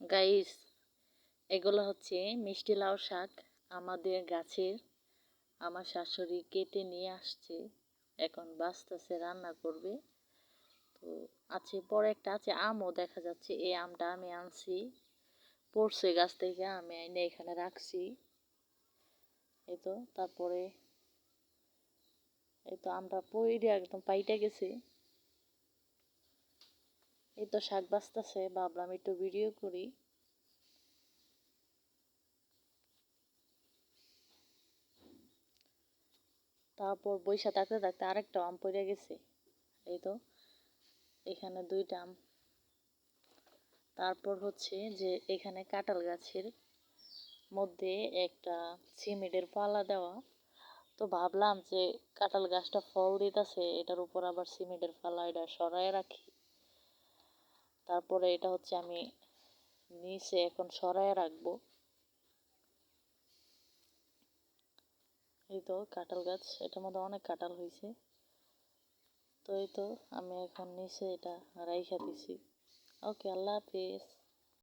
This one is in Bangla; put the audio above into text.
গাইস, এগুলো হচ্ছে মিষ্টি লাউ শাক। আমাদের গাছের, আমার শাশুড়ি কেটে নিয়ে আসছে, এখন বাছতেছে, রান্না করবে। তো আছে, পরে একটা আছে আমও দেখা যাচ্ছে। এই আমটা আমি আনছি, পড়ছে গাছ থেকে, আমি এনে এখানে রাখছি। এই তো, তারপরে এই তো আমটা পইড়ে একদম পাইটা গেছে। এই তো শাক বাছতেছে, ভাবলাম একটু ভিডিও করি। তারপর বইসা থাকতে থাকতে আরেকটা আম পড়ে গেছে। এই তো, এখানে দুইটা আম। তারপর হচ্ছে যে এখানে কাঁঠাল গাছের মধ্যে একটা সিমেন্টের পালা দেওয়া। তো ভাবলাম যে কাঁঠাল গাছটা ফল দিতেছে, এটার উপর আবার সিমেন্টের পালা, এটা সরায় রাখি। তারপরে এটা হচ্ছে আমি নিচে এখন সরায় রাখবো। এই তো কাঁঠাল গাছ, এটার মধ্যে অনেক কাঁঠাল হয়েছে। তো এই তো আমি এখন নিচে এটা রাইখা দিছি। ওকে, আল্লাহ হাফিজ।